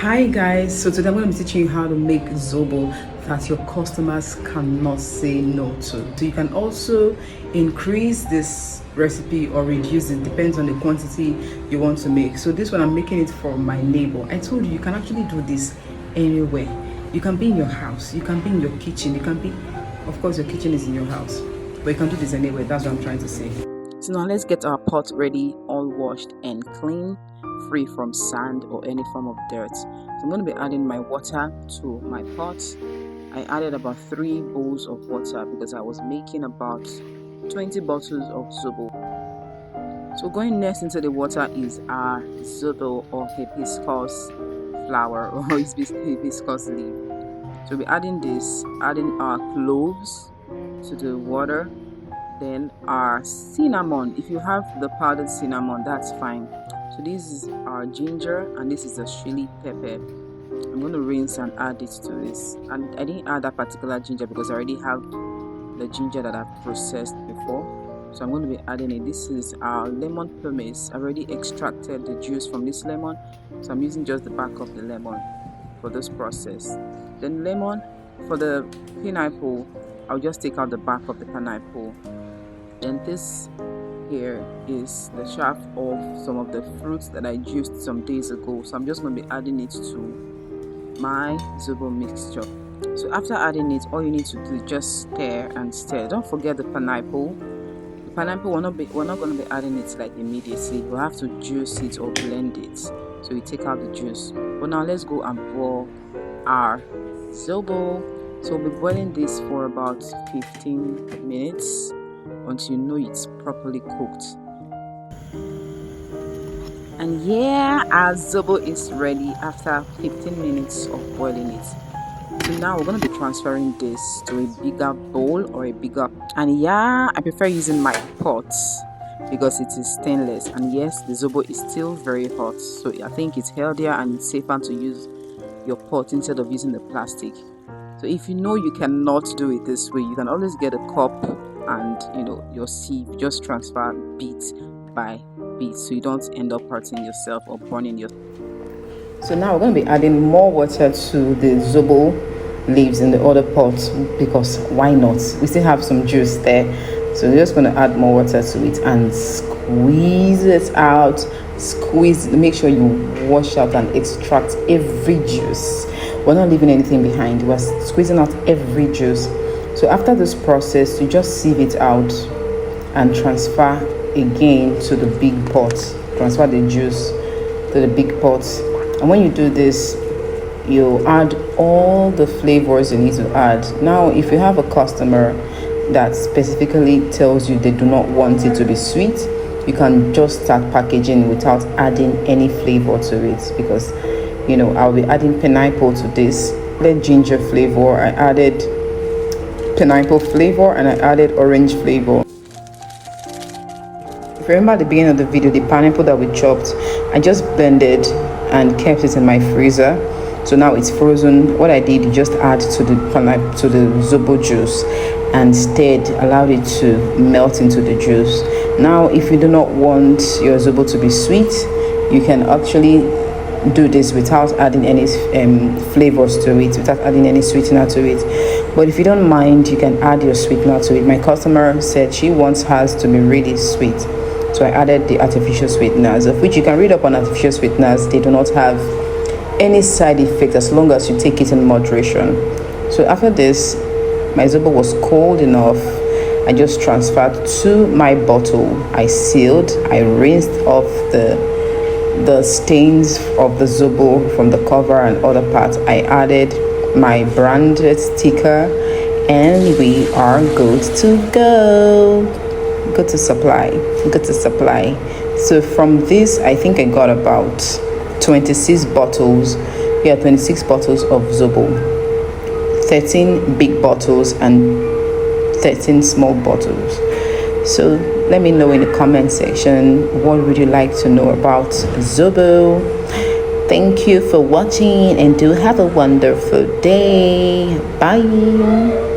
Hi guys, so today I'm going to be teaching you how to make Zobo that your customers cannot say no to. So you can also increase this recipe or reduce it, depends on the quantity you want to make. So this one I'm making it for my neighbor. I told you can actually do this anywhere. You can be in your house, you can be in your kitchen, you can be, of course your kitchen is in your house, but you can do this anywhere. That's what I'm trying to say. So now let's get our pot ready, all washed and clean, free from sand or any form of dirt. So I'm going to be adding my water to my pot. I added about 3 bowls of water because I was making about 20 bottles of Zobo. So going next into the water is our Zobo or hibiscus flower or hibiscus leaf. So we'll be adding this, adding our cloves to the water. Then our cinnamon, if you have the powdered cinnamon, that's fine. So this is our ginger and this is the chili pepper. I'm going to rinse and add it to this, and I didn't add that particular ginger because I already have the ginger that I've processed before, so I'm going to be adding it. This is our lemon pumice. I already extracted the juice from this lemon, so I'm using just the back of the lemon for this process. Then lemon, for the pineapple, I'll just take out the back of the pineapple. And this here is the shaft of some of the fruits that I juiced some days ago, so I'm just going to be adding it to my Zobo mixture. So after adding it, all you need to do is just stir and stir. Don't forget the pineapple. The pineapple, we're not going to be adding it like immediately. We'll have to juice it or blend it, so we take out the juice. But now let's go and boil our Zobo. So we'll be boiling this for about 15 minutes until you know it's properly cooked. And yeah, our Zobo is ready after 15 minutes of boiling it. So now we're going to be transferring this to a bigger bowl or a bigger, and yeah, I prefer using my pot because it is stainless, and yes, the Zobo is still very hot, so I think it's healthier and it's safer to use your pot instead of using the plastic. So if you know you cannot do it this way, you can always get a cup and your sieve, just transfer bit by bit so you don't end up hurting yourself or burning your. So now we're going to be adding more water to the Zobo leaves in the other pot, because why not? We still have some juice there, so we're just going to add more water to it and squeeze it out. Make sure you wash out and extract every juice. We're not leaving anything behind. We're squeezing out every juice. So after this process, you just sieve it out and transfer again to the big pot. Transfer the juice to the big pot. And when you do this, you add all the flavors you need to add. Now, if you have a customer that specifically tells you they do not want it to be sweet, you can just start packaging without adding any flavor to it, because I'll be adding pineapple to this. The ginger flavor, I added pineapple flavor, and I added orange flavor. If you remember at the beginning of the video, the pineapple that we chopped, I just blended and kept it in my freezer, so now it's frozen. What I did, you just add to the Zobo juice and stirred, allowed it to melt into the juice. Now if you do not want your Zobo to be sweet, you can actually do this without adding any flavors to it, without adding any sweetener to it. But if you don't mind, you can add your sweetener to it. My customer said she wants hers to be really sweet, so I added the artificial sweeteners, of which you can read up on artificial sweeteners. They do not have any side effects as long as you take it in moderation. So after this, my Zobo was cold enough. I just transferred to my bottle. I sealed, I rinsed off the stains of the Zobo from the cover and other parts. I added my branded sticker, and we are good to go. Good to supply. So from this, I think I got about 26 bottles. 26 bottles of Zobo, 13 big bottles and 13 small bottles. So let me know in the comment section, what would you like to know about Zobo? Thank you for watching, and do have a wonderful day. Bye.